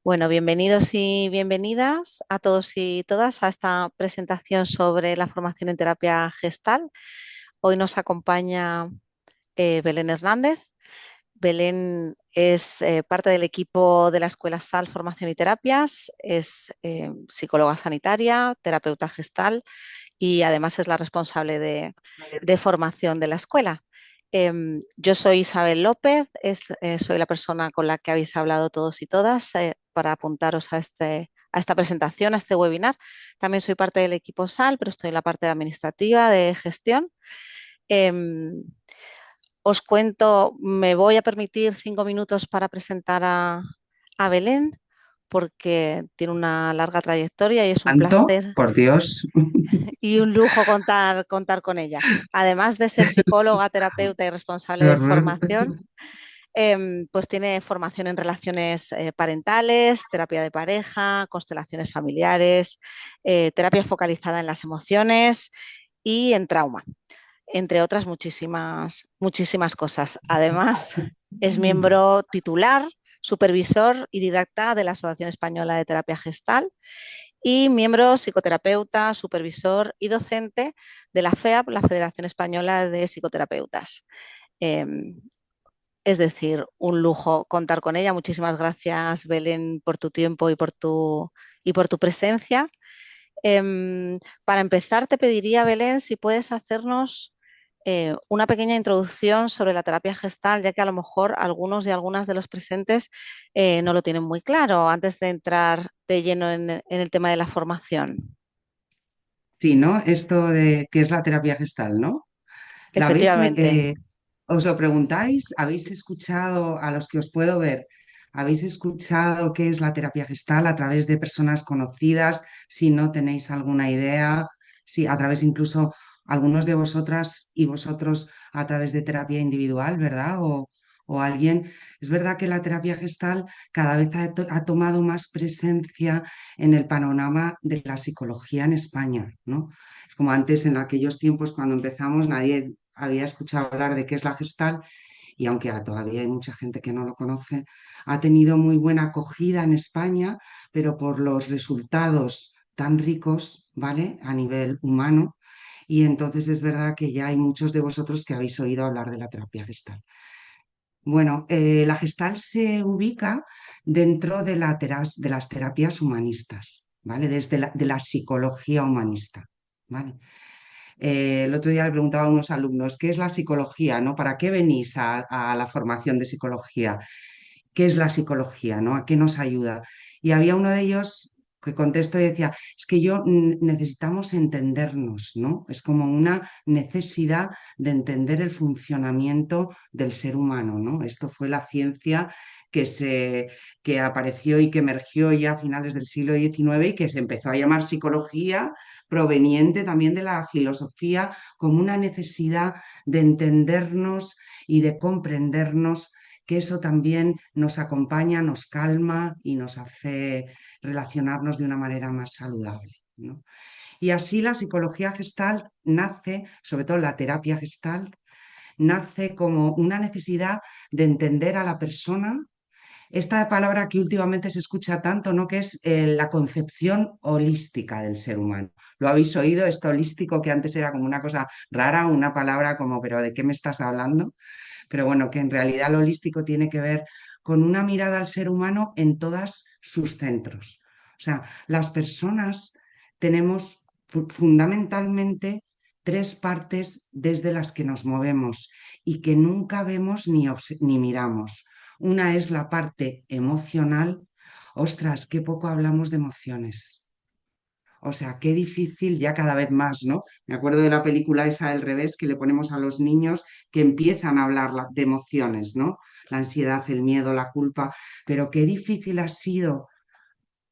Bueno, bienvenidos y bienvenidas a todos y todas a esta presentación sobre la formación en terapia gestal. Hoy nos acompaña Belén Hernández. Belén es parte del equipo de la Escuela SAL Formación y Terapias, es psicóloga sanitaria, terapeuta gestal y además es la responsable de formación de la escuela. Yo soy Isabel López, soy la persona con la que habéis hablado todos y todas para apuntaros a esta presentación, a este webinar. También soy parte del equipo SAL, pero estoy en la parte administrativa de gestión. Em, Os cuento, me voy a permitir 5 minutos para presentar a Belén porque tiene una larga trayectoria y es un Tanto, placer por Dios. y un lujo contar con ella. Además de ser psicóloga, terapeuta y responsable Qué de horror. formación, pues tiene formación en relaciones parentales, terapia de pareja, constelaciones familiares, terapia focalizada en las emociones y en trauma, entre otras muchísimas cosas. Además, es miembro titular, supervisor y didacta de la Asociación Española de Terapia Gestal y miembro psicoterapeuta, supervisor y docente de la FEAP, la Federación Española de Psicoterapeutas. Eh, es decir, un lujo contar con ella. Muchísimas gracias, Belén, por tu tiempo y por tu presencia. Para empezar, te pediría, Belén, si puedes hacernos una pequeña introducción sobre la terapia gestal, ya que a lo mejor algunos y algunas de los presentes no lo tienen muy claro, antes de entrar de lleno en el tema de la formación. Sí, ¿no? Esto de qué es la terapia gestal, ¿no? ¿La habéis, Efectivamente. os lo preguntáis? ¿Habéis escuchado a los que os puedo ver? ¿Habéis escuchado qué es la terapia gestal a través de personas conocidas? Si no tenéis alguna idea, si a través incluso algunos de vosotras y vosotros a través de terapia individual, ¿verdad? O alguien. Es verdad que la terapia gestal cada vez ha tomado más presencia en el panorama de la psicología en España, ¿no? Como antes, en aquellos tiempos, cuando empezamos, nadie había escuchado hablar de qué es la gestal y aunque todavía hay mucha gente que no lo conoce, ha tenido muy buena acogida en España, pero por los resultados tan ricos, ¿vale? A nivel humano. Y entonces es verdad que ya hay muchos de vosotros que habéis oído hablar de la terapia gestal. Bueno, la gestal se ubica dentro de, de las terapias humanistas, ¿vale? Desde de la psicología humanista, ¿vale? El otro día le preguntaba a unos alumnos, ¿qué es la psicología, no? ¿Para qué venís a la formación de psicología? ¿Qué es la psicología, no? ¿A qué nos ayuda? Y había uno de ellos que contestó y decía, es que necesitamos entendernos, ¿no? Es como una necesidad de entender el funcionamiento del ser humano, ¿no? Esto fue la ciencia que que apareció y que emergió ya a finales del siglo XIX y que se empezó a llamar psicología, proveniente también de la filosofía, como una necesidad de entendernos y de comprendernos, que eso también nos acompaña, nos calma y nos hace relacionarnos de una manera más saludable, ¿no? Y así la psicología gestalt nace, sobre todo la terapia gestalt, nace como una necesidad de entender a la persona. Esta palabra que últimamente se escucha tanto, ¿no? Que es la concepción holística del ser humano. ¿Lo habéis oído? Esto holístico que antes era como una cosa rara, una palabra como, pero ¿de qué me estás hablando? Pero bueno, que en realidad lo holístico tiene que ver con una mirada al ser humano en todos sus centros. O sea, las personas tenemos fundamentalmente tres partes desde las que nos movemos y que nunca vemos ni miramos. Una es la parte emocional. Ostras, qué poco hablamos de emociones. O sea, qué difícil ya cada vez más, ¿no? Me acuerdo de la película esa del revés que le ponemos a los niños que empiezan a hablar de emociones, ¿no? La ansiedad, el miedo, la culpa, pero qué difícil ha sido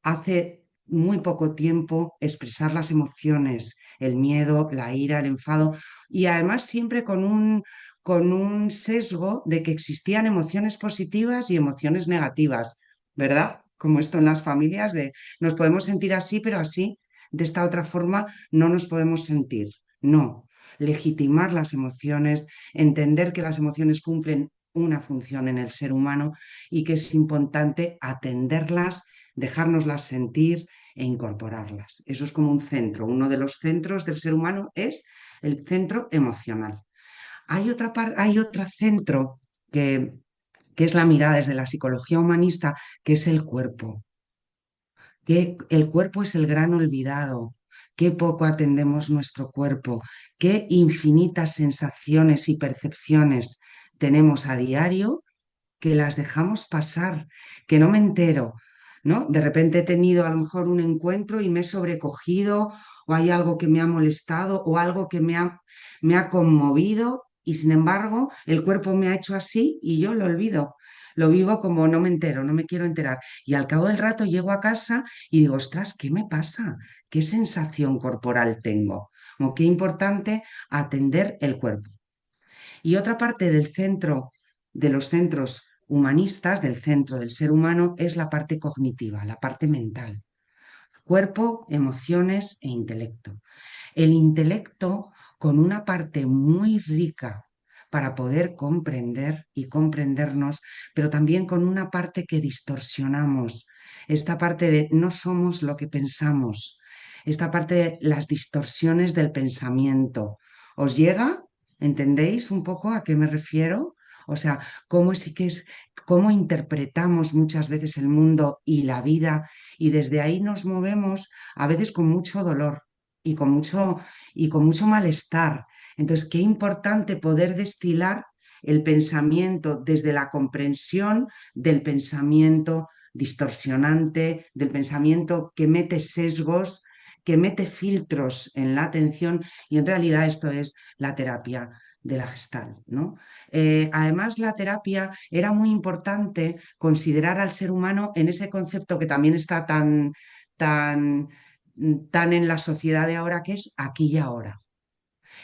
hace muy poco tiempo expresar las emociones, el miedo, la ira, el enfado, y además siempre con un sesgo de que existían emociones positivas y emociones negativas, ¿verdad? Como esto en las familias de nos podemos sentir así, pero así, de esta otra forma, no nos podemos sentir. No, legitimar las emociones, entender que las emociones cumplen una función en el ser humano y que es importante atenderlas dejárnoslas sentir e incorporarlas. Eso es como un centro. Uno de los centros del ser humano es el centro emocional. Hay otro centro que es la mirada desde la psicología humanista, que es el cuerpo, que el cuerpo es el gran olvidado, qué poco atendemos nuestro cuerpo, qué infinitas sensaciones y percepciones tenemos a diario que las dejamos pasar, que no me entero, ¿no? De repente he tenido a lo mejor un encuentro y me he sobrecogido, o hay algo que me ha molestado, o algo que me ha conmovido, y sin embargo el cuerpo me ha hecho así y yo lo olvido. Lo vivo como no me entero, no me quiero enterar. Y al cabo del rato llego a casa y digo, ostras, ¿qué me pasa? ¿Qué sensación corporal tengo? Como qué importante atender el cuerpo. Y otra parte del centro, de los centros humanistas, del centro del ser humano, es la parte cognitiva, la parte mental. Cuerpo, emociones e intelecto. El intelecto con una parte muy rica para poder comprender y comprendernos, pero también con una parte que distorsionamos. Esta parte de no somos lo que pensamos. Esta parte de las distorsiones del pensamiento. ¿Os llega? ¿Entendéis un poco a qué me refiero? O sea, cómo interpretamos muchas veces el mundo y la vida, y desde ahí nos movemos a veces con mucho dolor y y con mucho malestar. Entonces, qué importante poder destilar el pensamiento desde la comprensión del pensamiento distorsionante, del pensamiento que mete sesgos, que mete filtros en la atención, y en realidad esto es la terapia de la Gestalt, ¿no? Además, la terapia era muy importante considerar al ser humano en ese concepto que también está tan, tan en la sociedad de ahora, que es aquí y ahora.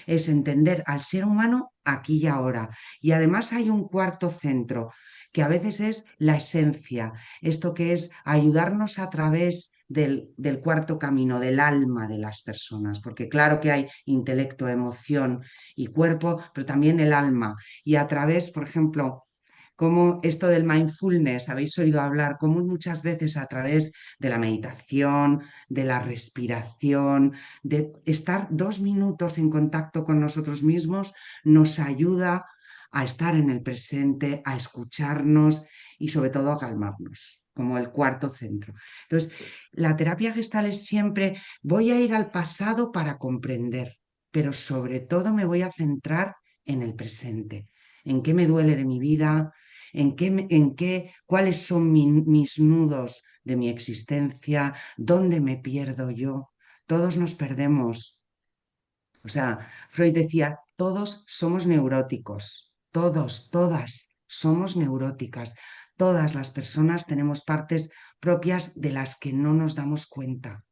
Es entender al ser humano aquí y ahora. Y además hay un cuarto centro, que a veces es la esencia, esto que es ayudarnos a través del cuarto camino, del alma de las personas, porque claro que hay intelecto, emoción y cuerpo, pero también el alma. Y a través, por ejemplo, como esto del mindfulness, habéis oído hablar, como muchas veces a través de la meditación, de la respiración, de estar 2 minutos en contacto con nosotros mismos, nos ayuda a estar en el presente, a escucharnos y sobre todo a calmarnos, como el cuarto centro. Entonces, la terapia gestal es siempre, voy a ir al pasado para comprender, pero sobre todo me voy a centrar en el presente, en qué me duele de mi vida, cuáles son mis nudos de mi existencia, dónde me pierdo yo. Todos nos perdemos. O sea, Freud decía, todos somos neuróticos, todos, todas somos neuróticas. Todas las personas tenemos partes propias de las que no nos damos cuenta.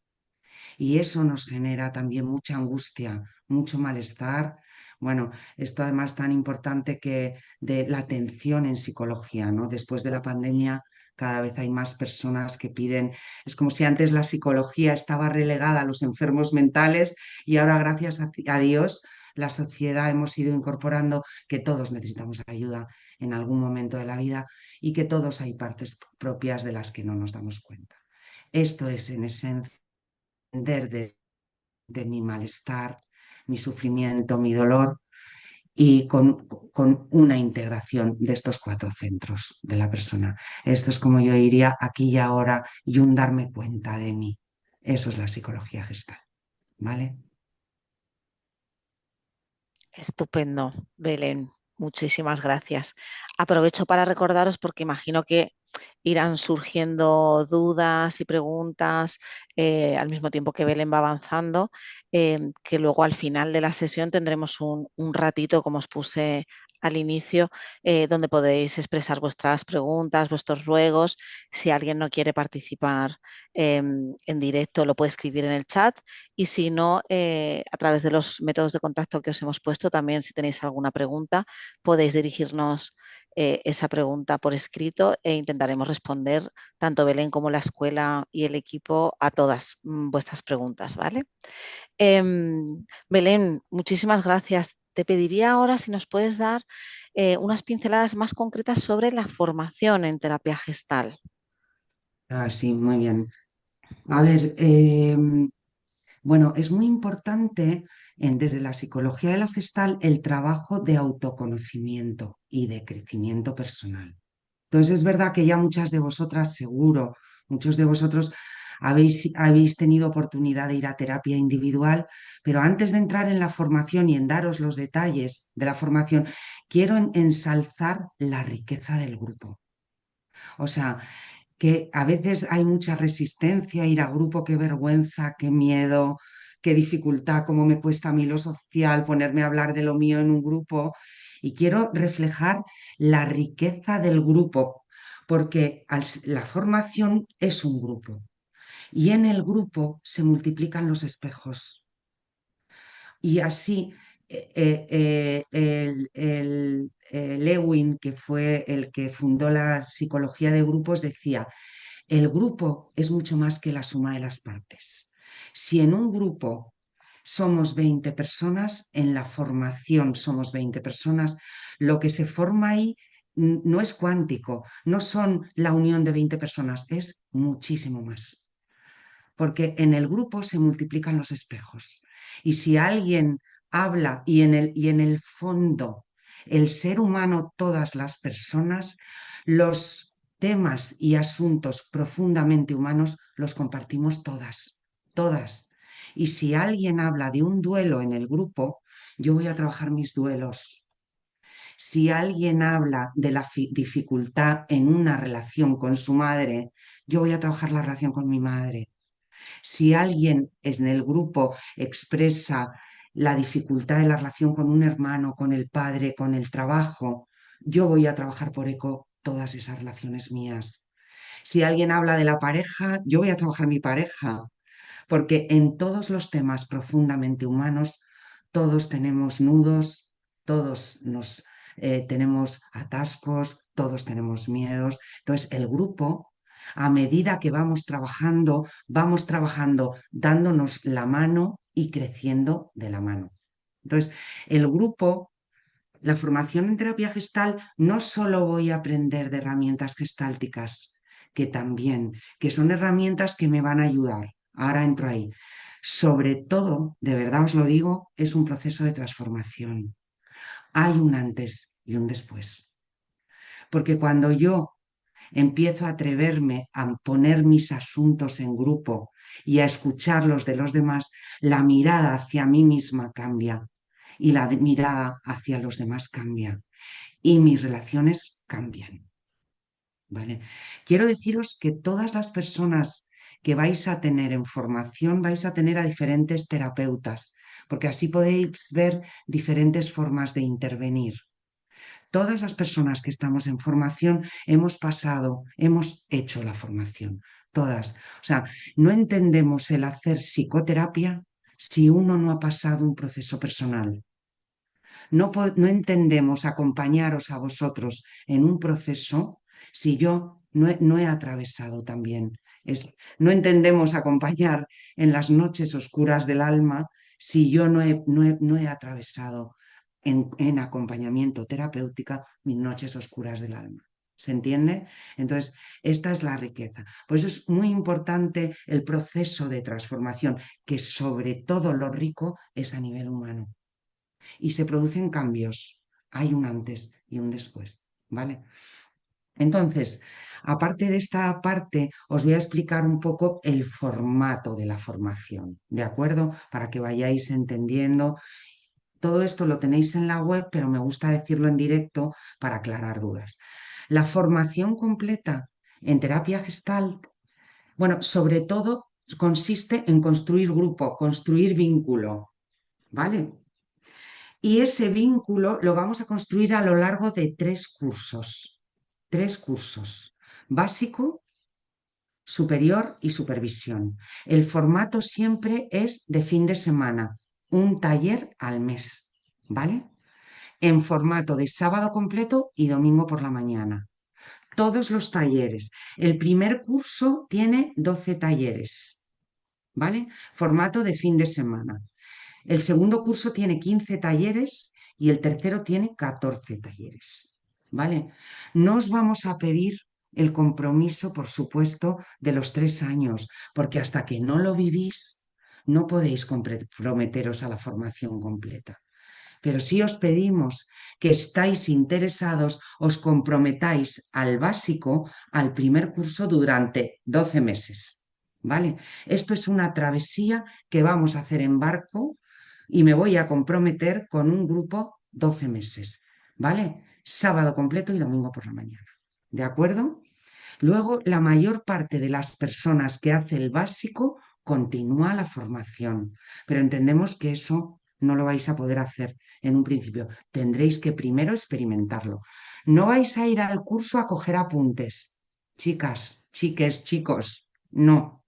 Y eso nos genera también mucha angustia, mucho malestar. Bueno, esto además tan importante que de la atención en psicología, ¿no? Después de la pandemia, cada vez hay más personas que piden, es como si antes la psicología estaba relegada a los enfermos mentales, y ahora, gracias a Dios, la sociedad hemos ido incorporando que todos necesitamos ayuda en algún momento de la vida, y que todos hay partes propias de las que no nos damos cuenta. Esto es en esencia de mi malestar, mi sufrimiento, mi dolor, y con una integración de estos cuatro centros de la persona. Esto es como yo diría aquí y ahora, y un darme cuenta de mí. Eso es la psicología gestal, ¿vale? Estupendo, Belén. Muchísimas gracias. Aprovecho para recordaros, porque imagino que irán surgiendo dudas y preguntas al mismo tiempo que Belén va avanzando, que luego al final de la sesión tendremos un ratito, como os puse al inicio, donde podéis expresar vuestras preguntas, vuestros ruegos. Si alguien no quiere participar en directo, lo puede escribir en el chat, y si no, a través de los métodos de contacto que os hemos puesto, también si tenéis alguna pregunta, podéis dirigirnos esa pregunta por escrito, e intentaremos responder tanto Belén como la escuela y el equipo a todas vuestras preguntas, ¿vale? Belén, muchísimas gracias. Te pediría ahora si nos puedes dar unas pinceladas más concretas sobre la formación en terapia gestal. Ah, sí, muy bien. A ver, bueno, es muy importante desde la psicología de la gestal el trabajo de autoconocimiento y de crecimiento personal. Entonces es verdad que ya muchas de vosotras, seguro, muchos de vosotros habéis tenido oportunidad de ir a terapia individual, pero antes de entrar en la formación y en daros los detalles de la formación, quiero ensalzar la riqueza del grupo. O sea, que a veces hay mucha resistencia a ir a grupo, qué vergüenza, qué miedo, qué dificultad, cómo me cuesta a mí lo social, ponerme a hablar de lo mío en un grupo. Y quiero reflejar la riqueza del grupo, porque la formación es un grupo y en el grupo se multiplican los espejos. Y así, Lewin, que fue el que fundó la psicología de grupos, decía, el grupo es mucho más que la suma de las partes. Si en un grupo somos 20 personas, en la formación somos 20 personas, lo que se forma ahí no es cuántico, no son la unión de 20 personas, es muchísimo más. Porque en el grupo se multiplican los espejos. Y si alguien habla y en el fondo el ser humano, todas las personas, los temas y asuntos profundamente humanos los compartimos todas, todas. Y si alguien habla de un duelo en el grupo, yo voy a trabajar mis duelos. Si alguien habla de la dificultad en una relación con su madre, yo voy a trabajar la relación con mi madre. Si alguien en el grupo expresa la dificultad de la relación con un hermano, con el padre, con el trabajo, yo voy a trabajar por eco todas esas relaciones mías. Si alguien habla de la pareja, yo voy a trabajar mi pareja, porque en todos los temas profundamente humanos, todos tenemos nudos, todos nos tenemos atascos, todos tenemos miedos. Entonces, el grupo, a medida que vamos trabajando dándonos la mano y creciendo de la mano. Entonces, el grupo, la formación en terapia gestal, no solo voy a aprender de herramientas gestálticas, que también, que son herramientas que me van a ayudar. Ahora entro ahí. Sobre todo, de verdad os lo digo, es un proceso de transformación. Hay un antes y un después. Porque cuando yo empiezo a atreverme a poner mis asuntos en grupo y a escuchar los de los demás, la mirada hacia mí misma cambia y la mirada hacia los demás cambia y mis relaciones cambian. ¿Vale? Quiero deciros que todas las personas que vais a tener en formación vais a tener a diferentes terapeutas, porque así podéis ver diferentes formas de intervenir. Todas las personas que estamos en formación hemos pasado, hemos hecho la formación, todas. O sea, no entendemos el hacer psicoterapia si uno no ha pasado un proceso personal. No entendemos acompañaros a vosotros en un proceso si yo no he atravesado también. No entendemos acompañar en las noches oscuras del alma si yo no he atravesado en acompañamiento terapéutica mis noches oscuras del alma. ¿Se entiende? Entonces, esta es la riqueza. Por eso es muy importante el proceso de transformación, que sobre todo lo rico es a nivel humano y se producen cambios. Hay un antes y un después, ¿vale? Entonces, aparte de esta parte, os voy a explicar un poco el formato de la formación, ¿de acuerdo? Para que vayáis entendiendo. Todo esto lo tenéis en la web, pero me gusta decirlo en directo para aclarar dudas. La formación completa en terapia Gestalt, bueno, sobre todo consiste en construir grupo, construir vínculo, ¿vale? Y ese vínculo lo vamos a construir a lo largo de tres cursos, básico, superior y supervisión. El formato siempre es de fin de semana, un taller al mes, ¿vale? En formato de sábado completo y domingo por la mañana. Todos los talleres. El primer curso tiene 12 talleres, ¿vale? Formato de fin de semana. El segundo curso tiene 15 talleres y el tercero tiene 14 talleres. ¿Vale? No os vamos a pedir el compromiso, por supuesto, de los 3 años, porque hasta que no lo vivís, no podéis comprometeros a la formación completa. Pero si os pedimos que estáis interesados, os comprometáis al básico, al primer curso durante 12 meses. ¿Vale? Esto es una travesía que vamos a hacer en barco y me voy a comprometer con un grupo 12 meses. ¿Vale? Sábado completo y domingo por la mañana. ¿De acuerdo? Luego, la mayor parte de las personas que hace el básico continúa la formación, pero entendemos que eso no lo vais a poder hacer en un principio. Tendréis que primero experimentarlo. No vais a ir al curso a coger apuntes, chicas, chiques, chicos. No,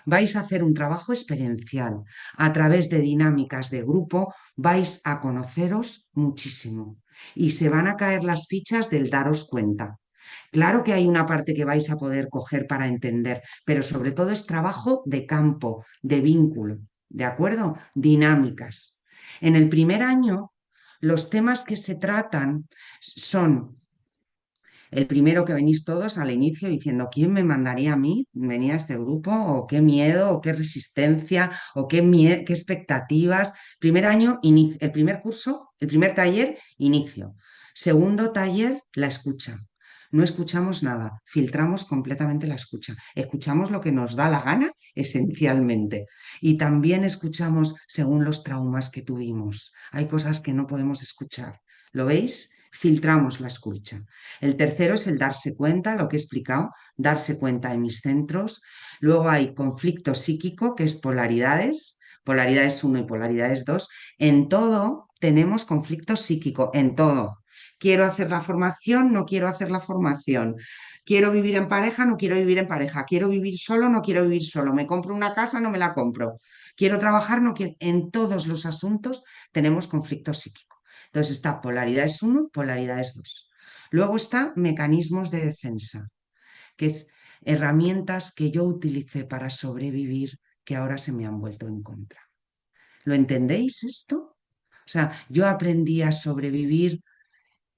vais a hacer un trabajo experiencial. A través de dinámicas de grupo vais a conoceros muchísimo y se van a caer las fichas del daros cuenta. Claro que hay una parte que vais a poder coger para entender, pero sobre todo es trabajo de campo, de vínculo, ¿de acuerdo? Dinámicas. En el primer año, los temas que se tratan son el primero que venís todos al inicio diciendo, ¿quién me mandaría a mí venir a este grupo? ¿O qué miedo? ¿O qué resistencia? ¿O qué expectativas? Primer año, el primer curso, el primer taller, inicio. Segundo taller, la escucha. No escuchamos nada, filtramos completamente la escucha. Escuchamos lo que nos da la gana, esencialmente. Y también escuchamos según los traumas que tuvimos. Hay cosas que no podemos escuchar. ¿Lo veis? Filtramos la escucha. El tercero es el darse cuenta, lo que he explicado, darse cuenta de mis centros. Luego hay conflicto psíquico, que es polaridades, polaridades uno y polaridades 2. En todo tenemos conflicto psíquico, en todo. Quiero hacer la formación, no quiero hacer la formación. Quiero vivir en pareja, no quiero vivir en pareja. Quiero vivir solo, no quiero vivir solo. Me compro una casa, no me la compro. Quiero trabajar, no quiero. En todos los asuntos tenemos conflicto psíquico. Entonces está polaridades uno, polaridades 2. Luego está mecanismos de defensa, que es herramientas que yo utilicé para sobrevivir que ahora se me han vuelto en contra. ¿Lo entendéis esto? O sea, yo aprendí a sobrevivir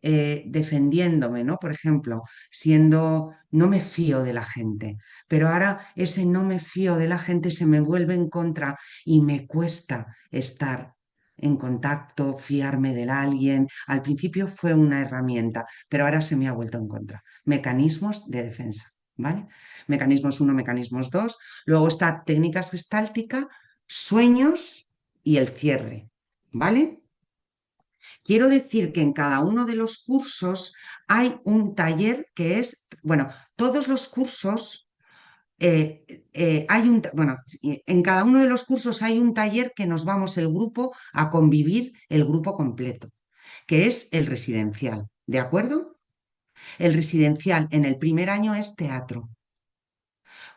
defendiéndome, ¿no? Por ejemplo, no me fío de la gente, pero ahora ese no me fío de la gente se me vuelve en contra y me cuesta estar en contacto, fiarme de alguien. Al principio fue una herramienta, pero ahora se me ha vuelto en contra. Mecanismos de defensa, ¿vale? Mecanismos uno, mecanismos 2. Luego está técnicas gestáltica, sueños y el cierre, ¿vale? Quiero decir que en cada uno de los cursos hay un taller que es, bueno, todos los cursos bueno, en cada uno de los cursos hay un taller que nos vamos el grupo a convivir, el grupo completo, que es el residencial, ¿de acuerdo? El residencial en el primer año es teatro,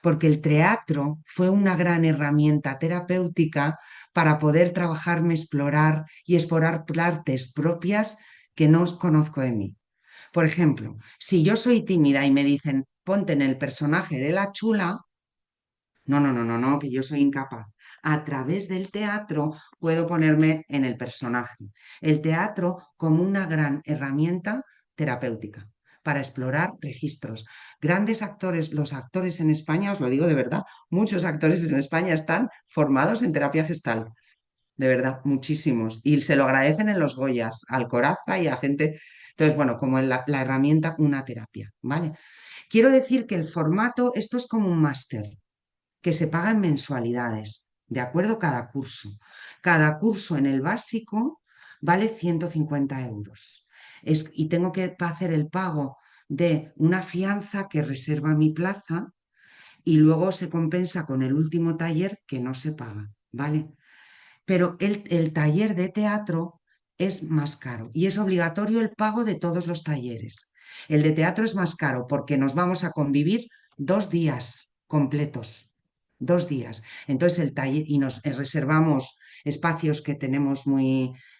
porque el teatro fue una gran herramienta terapéutica para poder trabajarme, explorar y explorar partes propias que no conozco de mí. Por ejemplo, si yo soy tímida y me dicen, ponte en el personaje de la chula, no, no, no, no, no, que yo soy incapaz. A través del teatro puedo ponerme en el personaje. El teatro como una gran herramienta terapéutica para explorar registros. Grandes actores, los actores en España, os lo digo de verdad, muchos actores en España están formados en terapia gestal, de verdad, muchísimos. Y se lo agradecen en los Goyas, al Coraza y a gente. Entonces, bueno, como en la herramienta, una terapia, ¿vale? Quiero decir que el formato, esto es como un máster que se paga en mensualidades, ¿de acuerdo? Cada curso. Cada curso en el básico vale 150 euros. Y tengo que hacer el pago de una fianza que reserva mi plaza y luego se compensa con el último taller que no se paga, ¿vale? Pero el taller de teatro es más caro y es obligatorio el pago de todos los talleres. El de teatro es más caro porque nos vamos a convivir 2 días completos, 2 días. Entonces el taller y nos reservamos espacios que tenemos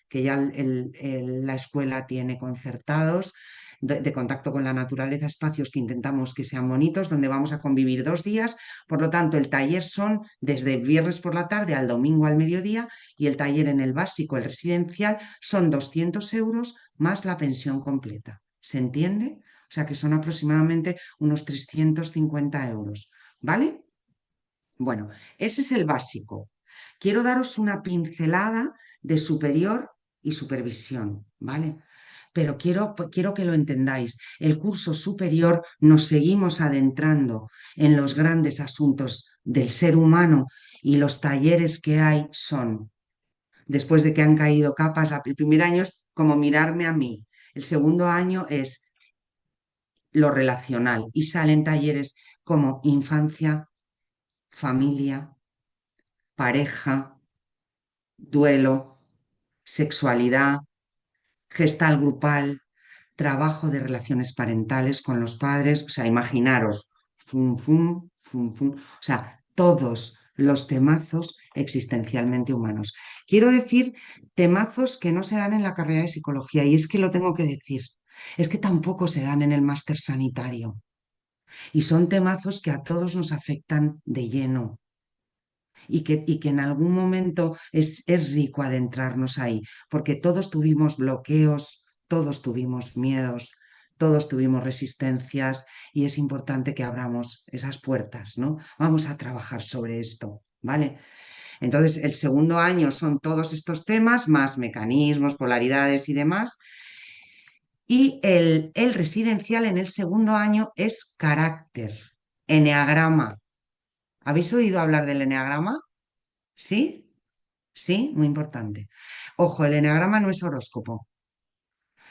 que ya la escuela tiene concertados de contacto con la naturaleza, espacios que intentamos que sean bonitos, donde vamos a convivir 2 días. Por lo tanto, el taller son desde viernes por la tarde al domingo al mediodía y el taller en el básico, el residencial, son 200 euros más la pensión completa. ¿Se entiende? O sea que son aproximadamente unos 350 euros, ¿vale? Bueno, ese es el básico. Quiero daros una pincelada de superior y supervisión, ¿vale? Pero quiero que lo entendáis. El curso superior nos seguimos adentrando en los grandes asuntos del ser humano y los talleres que hay son, después de que han caído capas, el primer año es como mirarme a mí, el segundo año es lo relacional y salen talleres como infancia, familia, pareja, duelo, sexualidad, gestal grupal, trabajo de relaciones parentales con los padres, o sea, imaginaros, fum, fum, fum, fum, o sea, todos los temazos existencialmente humanos. Quiero decir, temazos que no se dan en la carrera de psicología, y es que lo tengo que decir, es que tampoco se dan en el máster sanitario, y son temazos que a todos nos afectan de lleno y que en algún momento es rico adentrarnos ahí, porque todos tuvimos bloqueos, todos tuvimos miedos, todos tuvimos resistencias y es importante que abramos esas puertas, ¿no? Vamos a trabajar sobre esto, ¿vale? Entonces, el segundo año son todos estos temas, más mecanismos, polaridades y demás. Y el residencial en el segundo año es carácter, eneagrama. ¿Habéis oído hablar del eneagrama? ¿Sí? Sí, muy importante. Ojo, el eneagrama no es horóscopo.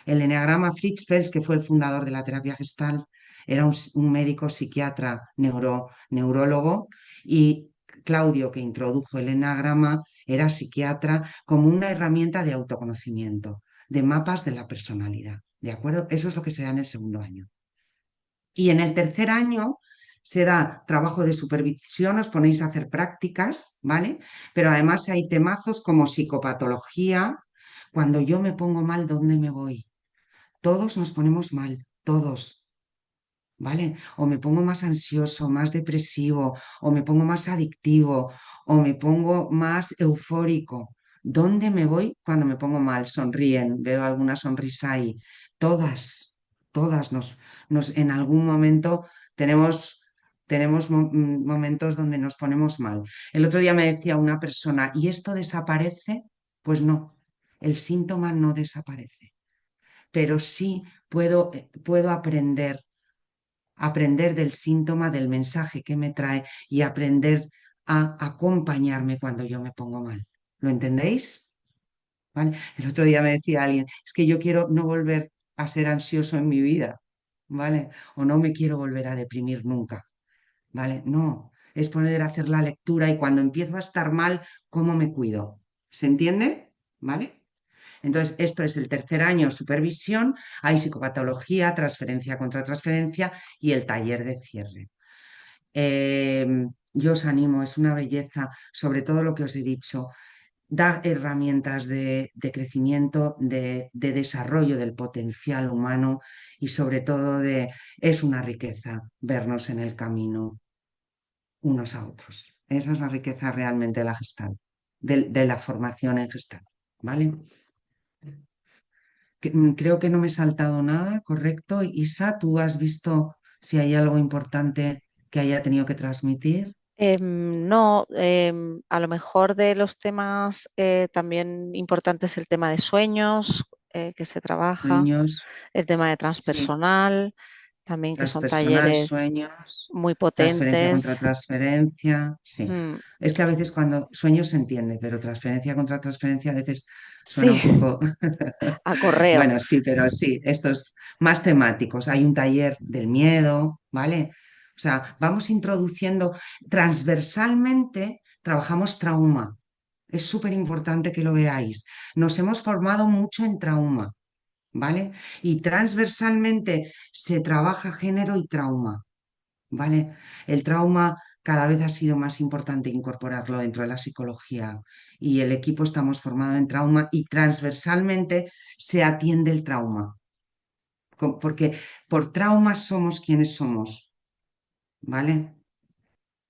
El eneagrama Fritz Fels, que fue el fundador de la terapia gestal, era un médico psiquiatra neurólogo y Claudio, que introdujo el eneagrama, era psiquiatra como una herramienta de autoconocimiento, de mapas de la personalidad. ¿De acuerdo? Eso es lo que se da en el segundo año. Y en el tercer año se da trabajo de supervisión, os ponéis a hacer prácticas, ¿vale? Pero además hay temazos como psicopatología. Cuando yo me pongo mal, ¿dónde me voy? Todos nos ponemos mal, todos, ¿vale? O me pongo más ansioso, más depresivo, o me pongo más adictivo, o me pongo más eufórico. ¿Dónde me voy cuando me pongo mal? Sonríen, veo alguna sonrisa ahí. Todas, todas en algún momento tenemos momentos donde nos ponemos mal. El otro día me decía una persona, ¿y esto desaparece? Pues no, el síntoma no desaparece, pero sí puedo aprender del síntoma, del mensaje que me trae y aprender a acompañarme cuando yo me pongo mal. ¿Lo entendéis? ¿Vale? El otro día me decía alguien, es que yo quiero no volver a ser ansioso en mi vida, ¿vale? O no me quiero volver a deprimir nunca, ¿vale? No, es poder hacer la lectura y cuando empiezo a estar mal, ¿cómo me cuido? ¿Se entiende? ¿Vale? Entonces, esto es el tercer año, supervisión, hay psicopatología, transferencia contra transferencia y el taller de cierre. Eh, yo os animo, es una belleza, sobre todo lo que os he dicho, da herramientas de crecimiento, de desarrollo del potencial humano y sobre todo es una riqueza vernos en el camino unos a otros. Esa es la riqueza realmente de la Gestalt, de la formación en Gestalt, ¿vale? Creo que no me he saltado nada, ¿correcto? Isa, ¿tú has visto si hay algo importante que haya tenido que transmitir? No, a lo mejor de los temas también importantes el tema de sueños que se trabaja, Sueños, el tema de sí, transpersonal, también que son transpersonal, talleres sueños, muy transferencia contra potentes. transferencia, sí. Mm, Es que a veces cuando sueños se entiende, pero transferencia contra transferencia a veces suena sí, un poco. a correo. Bueno, sí, pero sí, estos más temáticos. Hay un taller del miedo, ¿vale? O sea, vamos introduciendo transversalmente, trabajamos trauma. Es súper importante que lo veáis. Nos hemos formado mucho en trauma, ¿vale? Y transversalmente se trabaja género y trauma, ¿vale? El trauma cada vez ha sido más importante incorporarlo dentro de la psicología y el equipo estamos formado en trauma y transversalmente se atiende el trauma, porque por traumas somos quienes somos, ¿vale?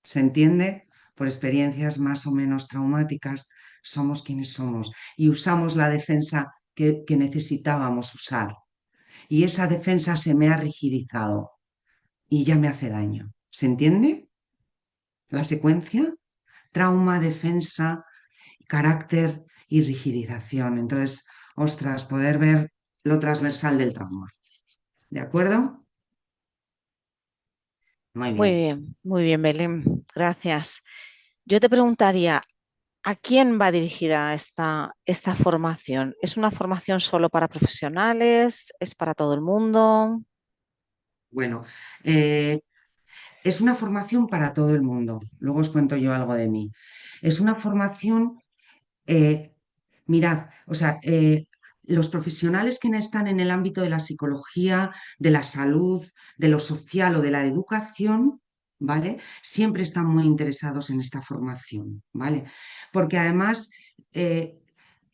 ¿Se entiende? Por experiencias más o menos traumáticas somos quienes somos y usamos la defensa que necesitábamos usar. y esa defensa se me ha rigidizado y ya me hace daño. ¿Se entiende la secuencia? Trauma, defensa, carácter y rigidización. Entonces, ostras, poder ver lo transversal del trauma. ¿De acuerdo? Muy bien. Muy bien, Belén, gracias. Yo te preguntaría, ¿a quién va dirigida esta formación? ¿Es una formación solo para profesionales? ¿Es para todo el mundo? Bueno, eh, es una formación para todo el mundo. Luego os cuento yo algo de mí. Es una formación, eh, mirad, o sea, los profesionales que están en el ámbito de la psicología, de la salud, de lo social o de la educación, ¿vale? Siempre están muy interesados en esta formación, ¿vale? Porque además eh,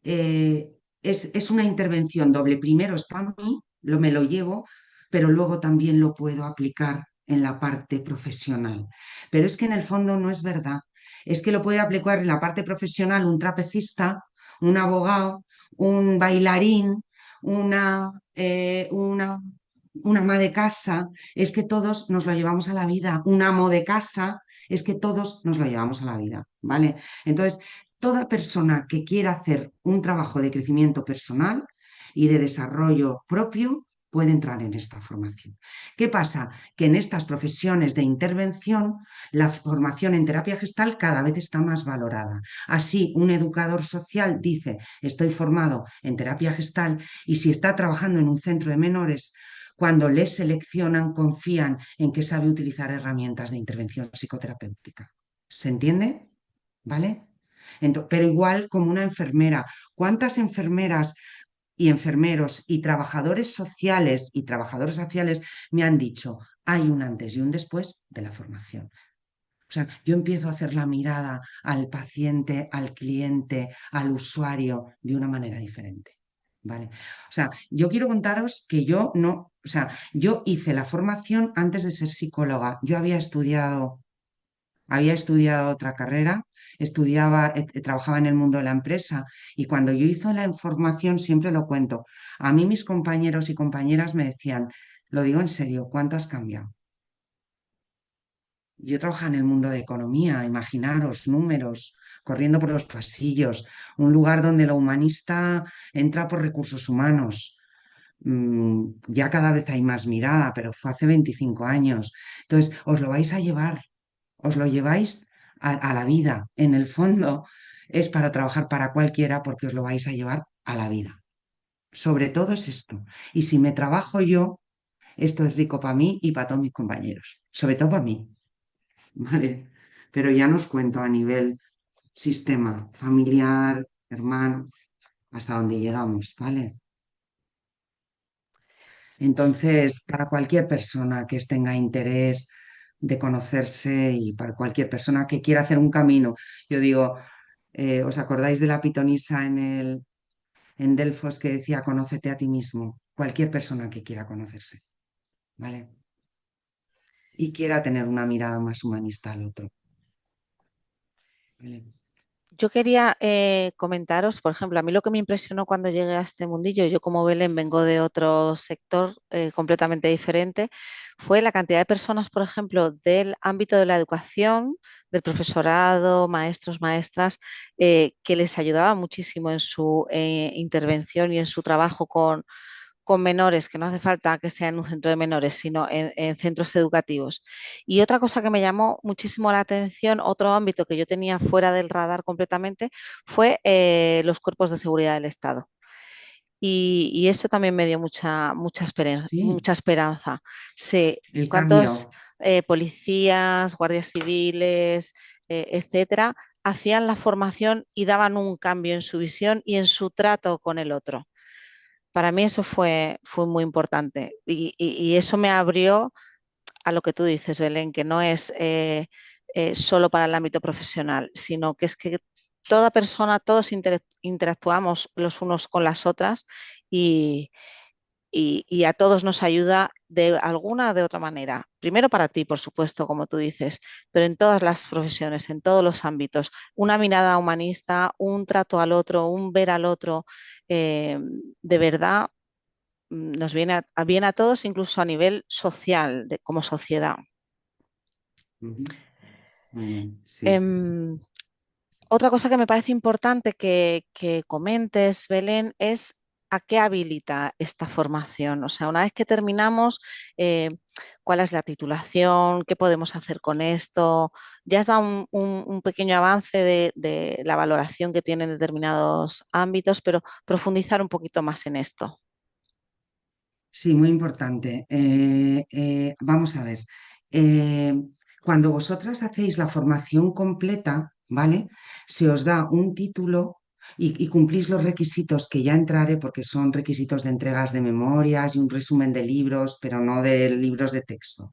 es una intervención doble. Primero es para mí, me lo llevo, pero luego también lo puedo aplicar en la parte profesional. Pero es que en el fondo no es verdad. Es que lo puede aplicar en la parte profesional un trapecista, un abogado, un bailarín, una ama de casa. Es que todos nos lo llevamos a la vida. Un amo de casa, es que todos nos lo llevamos a la vida, ¿vale? Entonces, toda persona que quiera hacer un trabajo de crecimiento personal y de desarrollo propio puede entrar en esta formación. ¿Qué pasa? Que en estas profesiones de intervención, la formación en terapia gestal cada vez está más valorada. Así, un educador social dice, estoy formado en terapia gestal y si está trabajando en un centro de menores, cuando le seleccionan, confían en que sabe utilizar herramientas de intervención psicoterapéutica. ¿Se entiende? ¿Vale? Pero igual como una enfermera, ¿cuántas enfermeras y enfermeros y trabajadores sociales me han dicho, hay un antes y un después de la formación? O sea, yo empiezo a hacer la mirada al paciente, al cliente, al usuario de una manera diferente. ¿Vale? O sea, yo quiero contaros que yo no, o sea, yo hice la formación antes de ser psicóloga. Yo había estudiado otra carrera, trabajaba en el mundo de la empresa y cuando yo hice la formación, siempre lo cuento, a mí mis compañeros y compañeras me decían, lo digo en serio, ¿cuánto has cambiado? Yo trabajaba en el mundo de economía, imaginaros, números, corriendo por los pasillos, un lugar donde lo humanista entra por recursos humanos. Ya cada vez hay más mirada, pero fue hace 25 años. Entonces, os lo vais a llevar, os lo lleváis a la vida. En el fondo es para trabajar para cualquiera porque os lo vais a llevar a la vida. Sobre todo es esto. Y si me trabajo yo, esto es rico para mí y para todos mis compañeros. Sobre todo para mí. ¿Vale? Pero ya nos cuento a nivel sistema familiar, hermano, hasta donde llegamos, ¿vale? Entonces, para cualquier persona que tenga interés de conocerse y para cualquier persona que quiera hacer un camino, yo digo, ¿os acordáis de la pitonisa en Delfos que decía, conócete a ti mismo? Cualquier persona que quiera conocerse, ¿vale? Y quiera tener una mirada más humanista al otro, ¿vale? Yo quería comentaros, por ejemplo, a mí lo que me impresionó cuando llegué a este mundillo, yo como Belén vengo de otro sector completamente diferente, fue la cantidad de personas, por ejemplo, del ámbito de la educación, del profesorado, maestros, maestras, que les ayudaba muchísimo en su intervención y en su trabajo con menores, que no hace falta que sea en un centro de menores, sino en centros educativos. Y otra cosa que me llamó muchísimo la atención, otro ámbito que yo tenía fuera del radar completamente, fue los cuerpos de seguridad del Estado. Y eso también me dio Sí, mucha esperanza. Sí, el cuántos cambio. policías, guardias civiles, etcétera, hacían la formación y daban un cambio en su visión y en su trato con el otro. Para mí eso fue muy importante y eso me abrió a lo que tú dices, Belén, que no es solo para el ámbito profesional, sino que es que toda persona, todos interactuamos los unos con las otras y, y a todos nos ayuda de alguna o de otra manera. Primero para ti, por supuesto, como tú dices, pero en todas las profesiones, en todos los ámbitos. Una mirada humanista, un trato al otro, un ver al otro, de verdad nos viene bien a todos, incluso a nivel social, como sociedad. Ujú. Muy bien, sí. Em, Otra cosa que me parece importante que comentes, Belén, es a qué habilita esta formación. O sea, una vez que terminamos, eh, ¿cuál es la titulación? ¿Qué podemos hacer con esto? Ya has dado un pequeño avance de la valoración que tienen determinados ámbitos, pero profundizar un poquito más en esto. Sí, muy importante. Vamos a ver. Eh, Cuando vosotras hacéis la formación completa, ¿vale? Se os da un título y cumplís los requisitos que ya entraré porque son requisitos de entregas de memorias y un resumen de libros, pero no de libros de texto.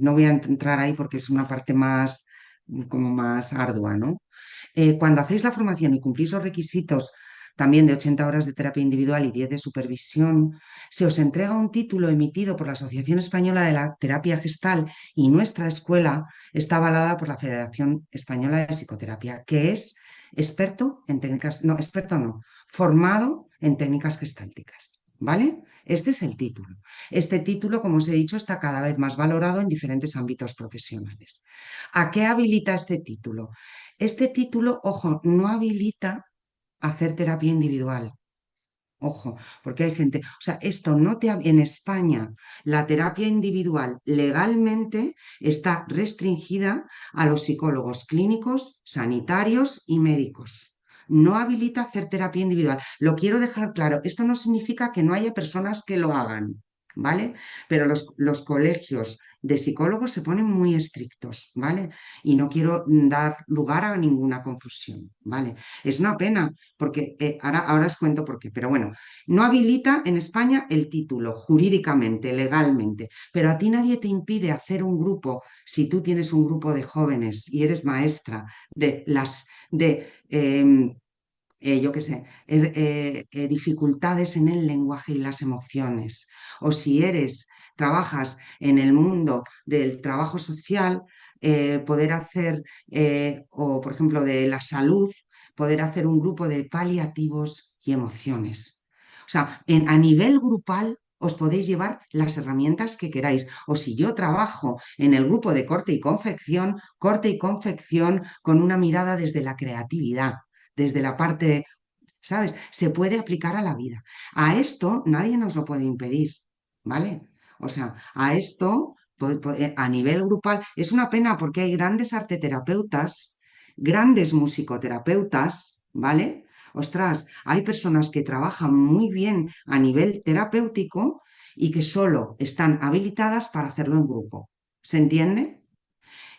No voy a entrar ahí porque es una parte más, como más ardua, ¿no? Cuando hacéis la formación y cumplís los requisitos también de 80 horas de terapia individual y 10 de supervisión, se os entrega un título emitido por la Asociación Española de la Terapia Gestal y nuestra escuela está avalada por la Federación Española de Psicoterapia, que es experto en técnicas, no, experto no, formado en técnicas gestálticas. ¿Vale? Este es el título. Este título, como os he dicho, está cada vez más valorado en diferentes ámbitos profesionales. ¿A qué habilita este título? Este título, ojo, no habilita hacer terapia individual. Ojo, porque hay gente, o sea, esto no te, en España, la terapia individual legalmente está restringida a los psicólogos clínicos, sanitarios y médicos. No habilita hacer terapia individual. Lo quiero dejar claro. Esto no significa que no haya personas que lo hagan, ¿vale? Pero los colegios de psicólogos se ponen muy estrictos, ¿vale? Y no quiero dar lugar a ninguna confusión, ¿vale? Es una pena porque ahora os cuento por qué, pero bueno, no habilita en España el título jurídicamente, legalmente, pero a ti nadie te impide hacer un grupo, si tú tienes un grupo de jóvenes y eres maestra de yo qué sé, dificultades en el lenguaje y las emociones, o si trabajas en el mundo del trabajo social, poder hacer, o por ejemplo de la salud, poder hacer un grupo de paliativos y emociones. O sea, a nivel grupal os podéis llevar las herramientas que queráis. O si yo trabajo en el grupo de corte y confección con una mirada desde la creatividad, desde la parte, ¿sabes? Se puede aplicar a la vida. A esto nadie nos lo puede impedir, ¿vale? O sea, a esto, a nivel grupal, es una pena porque hay grandes arteterapeutas, grandes musicoterapeutas, ¿vale? Ostras, hay personas que trabajan muy bien a nivel terapéutico y que solo están habilitadas para hacerlo en grupo. ¿Se entiende?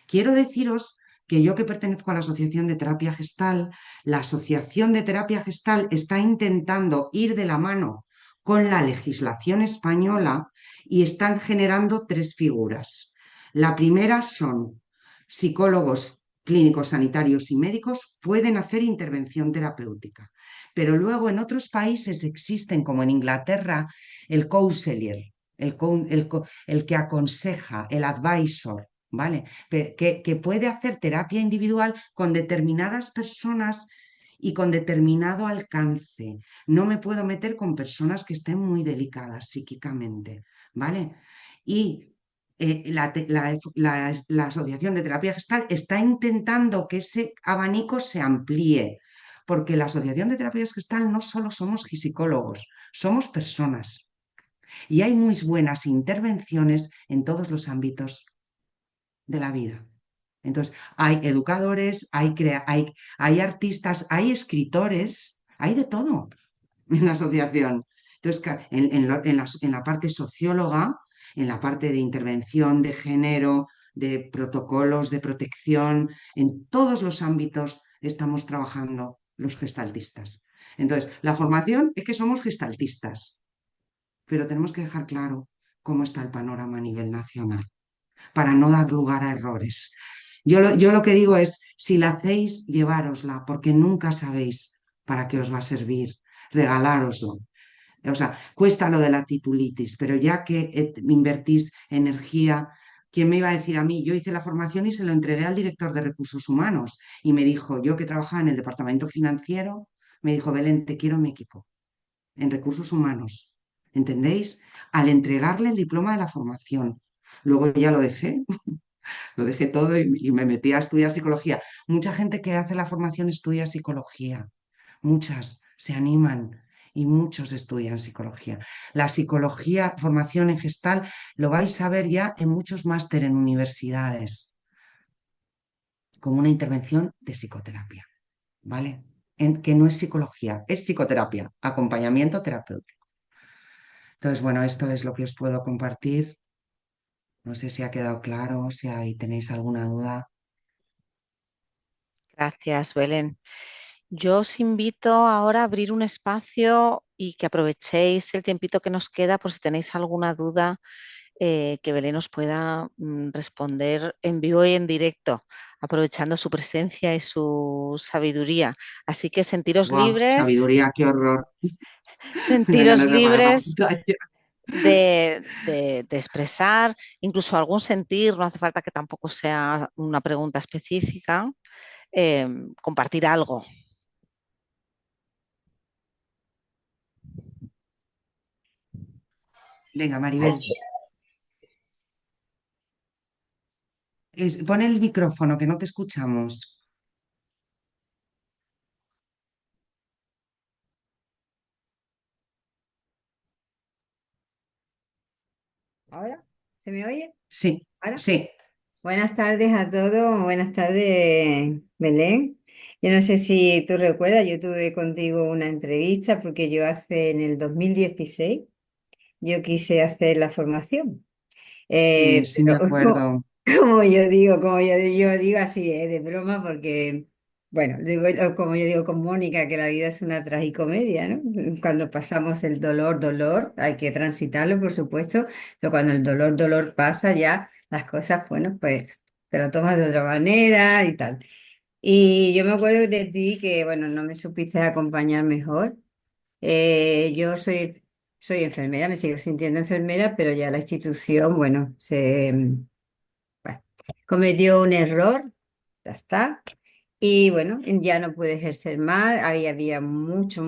Quiero deciros que yo que pertenezco a la Asociación de Terapia Gestal, la Asociación de Terapia Gestal está intentando ir de la mano con la legislación española y están generando tres figuras. La primera son psicólogos clínicos, sanitarios y médicos pueden hacer intervención terapéutica, pero luego en otros países existen, como en Inglaterra, el counselor, el que aconseja, el advisor, ¿vale? Que puede hacer terapia individual con determinadas personas y con determinado alcance. No me puedo meter con personas que estén muy delicadas psíquicamente, ¿vale? Y la Asociación de Terapia Gestal está intentando que ese abanico se amplíe, porque la Asociación de Terapias Gestal no solo somos psicólogos, somos personas. Y hay muy buenas intervenciones en todos los ámbitos de la vida. Entonces, hay educadores, hay artistas, hay escritores, hay de todo en la asociación. Entonces, en la parte socióloga, en la parte de intervención de género, de protocolos de protección, en todos los ámbitos estamos trabajando los gestaltistas. Entonces, la formación es que somos gestaltistas, pero tenemos que dejar claro cómo está el panorama a nivel nacional para no dar lugar a errores. Yo lo que digo es, si la hacéis, llevárosla, porque nunca sabéis para qué os va a servir, regalároslo. O sea, cuesta lo de la titulitis, pero ya que invertís energía, ¿quién me iba a decir a mí? Yo hice la formación y se lo entregué al director de recursos humanos y me dijo, yo que trabajaba en el departamento financiero, me dijo, Belén, te quiero en mi equipo, en recursos humanos. ¿entendéis? Al entregarle el diploma de la formación. Luego ya lo dejé todo y me metí a estudiar psicología. Mucha gente que hace la formación estudia psicología, muchas se animan y muchos estudian psicología. La psicología, formación en gestal, lo vais a ver ya en muchos máster en universidades, como una intervención de psicoterapia, ¿vale? Que no es psicología, es psicoterapia, acompañamiento terapéutico. Entonces, bueno, esto es lo que os puedo compartir. No sé si ha quedado claro, si ahí tenéis alguna duda. Gracias, Belén. Yo os invito ahora a abrir un espacio y que aprovechéis el tiempito que nos queda por si tenéis alguna duda que Belén os pueda responder en vivo y en directo, aprovechando su presencia y su sabiduría. Así que ¡Wow! Sabiduría, qué horror. Me da sentiros ganas de apagar la libres pantalla. de expresar incluso algún sentir, no hace falta que tampoco sea una pregunta específica, compartir algo. Venga, Maribel, pon el micrófono, que no te escuchamos. ¿Ahora? ¿Se me oye? Sí, ¿Ahora? sí, Buenas tardes a todos, buenas tardes, Belén. Yo no sé si tú recuerdas, yo tuve contigo una entrevista porque yo hace en el 2016 yo quise hacer la formación. sí, sí me Pero acuerdo. yo digo así, de broma, porque, bueno, como yo digo con Mónica, que la vida es una tragicomedia, ¿no? Cuando pasamos el dolor, hay que transitarlo, por supuesto, pero cuando el dolor pasa ya, las cosas, bueno, pues te lo tomas de otra manera y tal. Y yo me acuerdo de ti que, bueno, no me supiste acompañar mejor. Yo soy enfermera, me sigo sintiendo enfermera, pero ya la institución, bueno, bueno, cometió un error, ya está. Y bueno, ya no pude ejercer más, ahí había mucho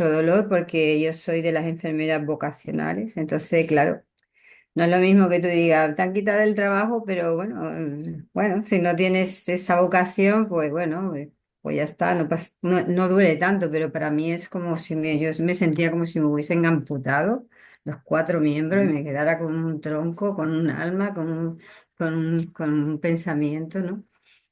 dolor porque yo soy de las enfermeras vocacionales, entonces, claro. No es lo mismo que tú digas, te han quitado el trabajo, pero bueno, bueno, si no tienes esa vocación, pues bueno, pues ya está, no duele tanto, pero para mí es como si yo me sentía como si me hubiesen amputado los cuatro miembros y me quedara con un tronco, con un alma, con un pensamiento, ¿no?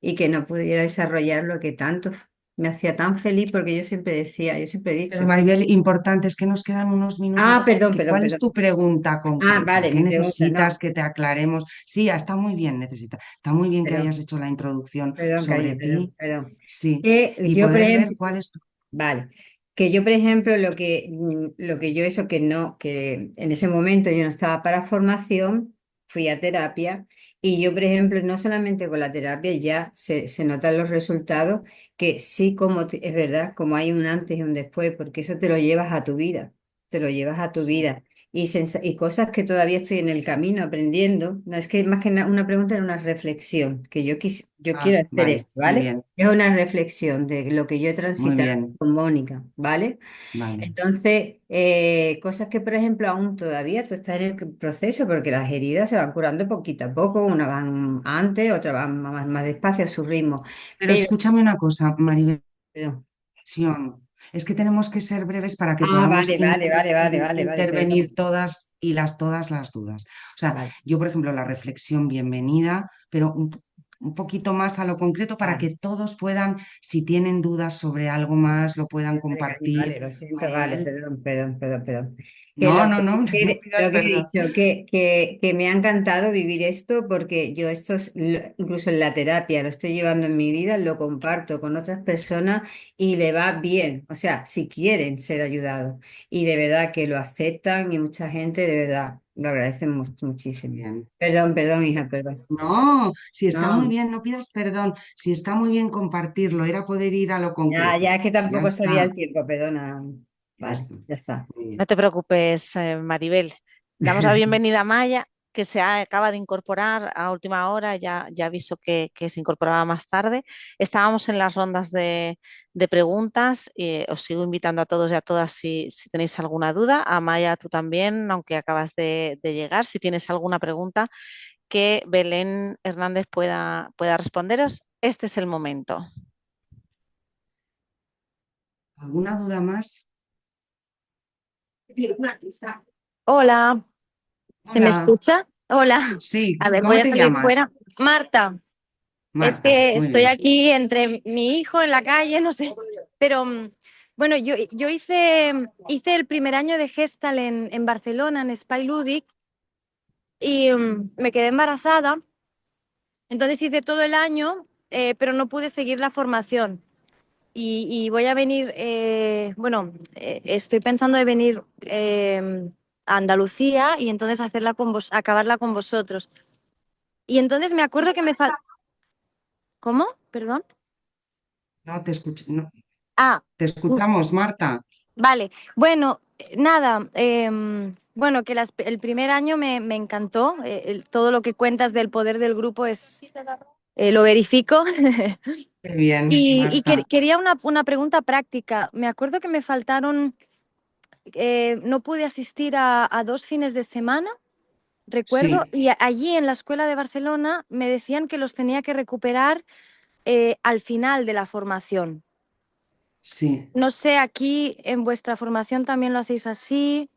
Y que no pudiera desarrollar lo que tanto me hacía tan feliz, porque yo siempre decía, yo siempre he Pero dicho, Maribel, importante es que nos quedan unos minutos. ¿Cuál es perdón. tu pregunta Ah, concreta? vale, ¿Qué mi pregunta, necesitas no. que te aclaremos? Sí, está muy bien, está muy bien que hayas Perdón. hecho la introducción Perdón, sobre cariño, ti, perdón. sí, Que y yo, por poder ver ejemplo, cuál es tu... vale, que yo, por ejemplo, lo que yo eso que no, que en ese momento yo no estaba para formación, fui a terapia y yo, por ejemplo, no solamente con la terapia ya se notan los resultados, que sí, es verdad, como hay un antes y un después, porque eso te lo llevas a tu vida, te lo llevas a tu Sí. vida. Y cosas que todavía estoy en el camino aprendiendo. No es que más que una pregunta, era una reflexión, que yo quiero Ah, hacer vale, esto, muy ¿vale? bien, Es una reflexión de lo que yo he muy transitado bien, con Mónica, ¿vale? vale. Entonces, cosas que, por ejemplo, aún todavía tú estás en el proceso, porque las heridas se van curando poquito a poco, una van antes, otra van más despacio a su ritmo. Pero Pero, escúchame una cosa, Maribel. pero- Es que tenemos que ser breves para que ah, podamos vale, intervenir perdón. todas las dudas. O sea, Vale, yo, por ejemplo, la reflexión bienvenida, pero un poquito más a lo concreto para vale. que todos puedan, si tienen dudas sobre algo más, lo puedan compartir. Vale, lo siento, vale, Maribel, perdón. Que no, no, no, no pidas lo que he perdón. dicho, que me ha encantado vivir esto porque yo incluso en la terapia, lo estoy llevando en mi vida, lo comparto con otras personas y le va bien, o sea, si quieren ser ayudados. Y de verdad que lo aceptan y mucha gente de verdad lo agradecen muchísimo. Bien. Perdón, hija, perdón. No, si está muy No, bien, no pidas perdón. Si está muy bien compartirlo, era poder ir a lo ya concreto. es que Ya tampoco sabía está, el tiempo, perdona. ya Vale, está. ya está. Muy bien. No te preocupes, Maribel. Damos la bienvenida a Maya. que se acaba de incorporar a última hora, ya aviso que se incorporaba más tarde. Estábamos en las rondas de preguntas. Os sigo invitando a todos y a todas si tenéis alguna duda. Amaya, tú también, aunque acabas de llegar, si tienes alguna pregunta que Belén Hernández pueda responderos, este es el momento. ¿Alguna duda más? Hola, ¿se me Hola, escucha? Hola, sí, a ver, voy ¿cómo a te salir llamas? fuera. Marta, es Marta, que muy estoy bien. aquí entre mi hijo en la calle, no sé, pero bueno, yo hice el primer año de Gestal en Barcelona, en Espai Lúdic, y me quedé embarazada, entonces hice todo el año, pero no pude seguir la formación. Y voy a venir, bueno, estoy pensando de venir a Andalucía y entonces hacerla acabarla con vosotros. Y entonces me acuerdo que me falta... ¿Cómo? Perdón. No, no, Ah, te escuchamos, Marta. vale. Bueno, nada. Bueno, que el primer año me encantó. Todo lo que cuentas del poder del grupo lo verifico. Qué bien, Y Marta. quería una pregunta práctica. Me acuerdo que me faltaron, no pude asistir a 2 fines de semana, recuerdo, Sí, y allí en la escuela de Barcelona me decían que los tenía que recuperar al final de la formación. sí. No sé, aquí en vuestra formación también lo hacéis así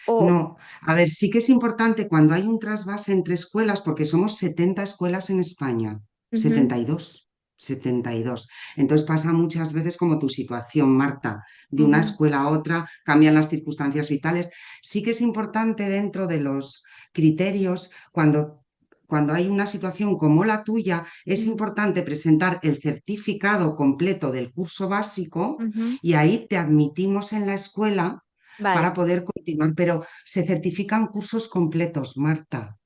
o... No, a ver, sí que es importante cuando hay un trasvase entre escuelas, porque somos 70 escuelas en España, Ujú, 72, 72. Entonces pasa muchas veces como tu situación, Marta, de una ujú, escuela a otra, cambian las circunstancias vitales. Sí que es importante dentro de los criterios, cuando hay una situación como la tuya, es ujú, importante presentar el certificado completo del curso básico ujú. y ahí te admitimos en la escuela para Vale, poder continuar, pero se certifican cursos completos, Marta.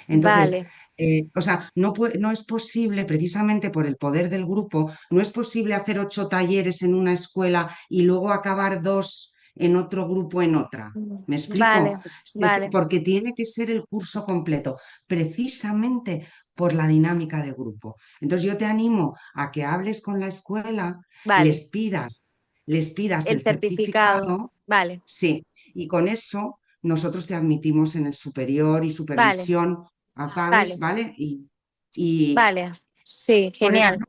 Entonces, vale. o sea, no es posible, precisamente por el poder del grupo, no es posible hacer 8 talleres en una escuela y luego acabar 2 en otro grupo en otra. ¿Me explico? Vale, vale, Porque tiene que ser el curso completo, precisamente por la dinámica de grupo. Entonces, yo te animo a que hables con la escuela, vale. les pidas, les pidas El el certificado. certificado. Vale, Sí, y con eso nosotros te admitimos en el superior y vale, supervisión, acabes, vale, ¿vale? Y vale. Sí, por genial. ejemplo,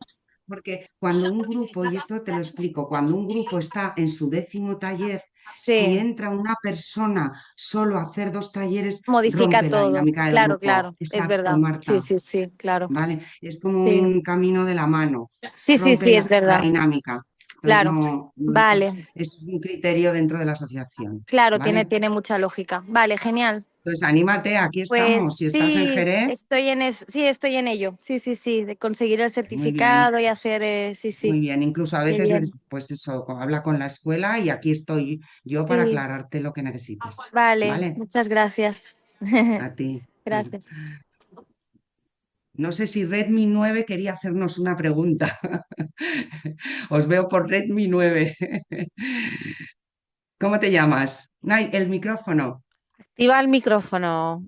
porque cuando un grupo, y esto te lo explico, cuando un grupo está en su 10.º taller, si Sí, entra una persona solo a hacer 2 talleres, modifica rompe la todo. dinámica del Claro, grupo. claro, es Exacto, verdad. Sí, Marta, sí, sí, claro. ¿vale? Es como Sí, un camino de la mano, sí, sí, rompe sí, es la verdad. dinámica. Entonces, Claro, no vale. es un criterio dentro de la asociación, Claro, ¿vale? tiene mucha lógica. Vale, genial. Entonces, anímate, aquí Pues estamos. Si estás en sí, Jerez, sí, estoy en ello. Sí, sí, sí, de conseguir el muy bien, certificado y hacer, sí, muy sí, bien. Incluso a qué veces, bien. pues eso, habla con la escuela y aquí estoy yo para Sí, aclararte lo que necesites. vale, ¿Vale? muchas gracias. A ti. Gracias. No sé si Redmi 9 quería hacernos una pregunta. Os veo por Redmi 9. ¿Cómo te llamas? Nay, el micrófono. Activa el micrófono.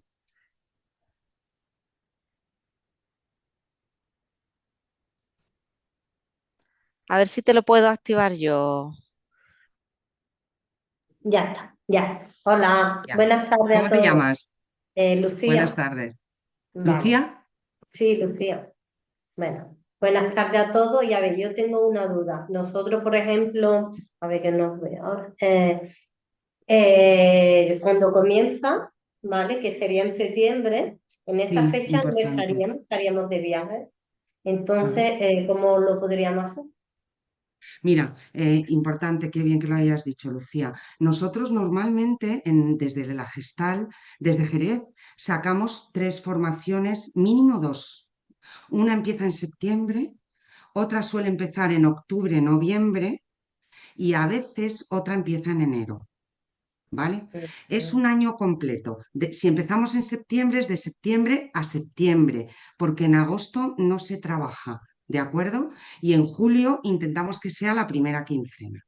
A ver si te lo puedo activar yo. Ya está, ya. Hola, Ya. buenas tardes a ¿Cómo te todos. llamas? Buenas Lucía, tardes. vale. ¿Lucía? Sí, Lucía. Bueno, buenas tardes a todos. Y a ver, yo tengo una duda. Nosotros, por ejemplo, a ver que nos ve ahora, cuando comienza, ¿vale? Que sería en septiembre, en esa Sí, fecha no importante. estaríamos de viaje. Ajá. Entonces, ¿cómo lo podríamos hacer? Mira, importante, qué bien que lo hayas dicho, Lucía. Nosotros normalmente desde la Gestal, desde Jerez, sacamos 3 formaciones, mínimo 2. Una empieza en septiembre, otra suele empezar en octubre, noviembre y a veces otra empieza en enero. ¿Vale? Es un año completo. Si empezamos en septiembre, es de septiembre a septiembre, porque en agosto no se trabaja, ¿de acuerdo? Y en julio intentamos que sea la primera quincena.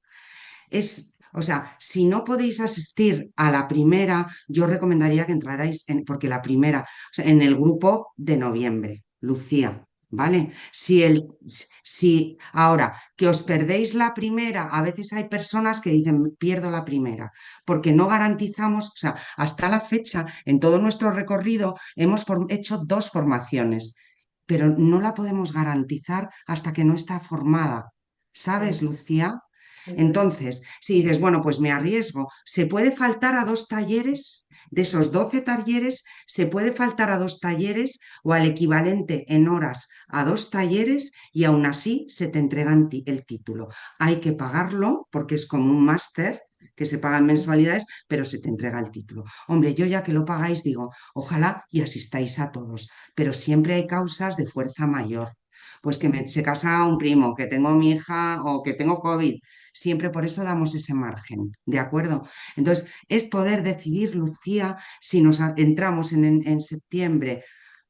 Es O sea, si no podéis asistir a la primera, yo os recomendaría que entrarais porque la primera, o sea, en el grupo de noviembre, Lucía, ¿vale? Si ahora que os perdéis la primera, a veces hay personas que dicen, pierdo la primera, porque no garantizamos, o sea, hasta la fecha, en todo nuestro recorrido, hemos hecho 2 formaciones, pero no la podemos garantizar hasta que no está formada. ¿Sabes, Lucía? Entonces, si dices, bueno, pues me arriesgo, ¿se puede faltar a 2 talleres? De esos 12 talleres, ¿se puede faltar a 2 talleres o al equivalente en horas a 2 talleres y aún así se te entrega el título? Hay que pagarlo porque es como un máster que se pagan mensualidades, pero se te entrega el título. Hombre, yo ya que lo pagáis digo, ojalá y asistáis a todos, pero siempre hay causas de fuerza mayor. Pues que se casa un primo, que tengo mi hija o que tengo COVID. Siempre por eso damos ese margen, ¿de acuerdo? Entonces, es poder decidir, Lucía, si nos entramos en septiembre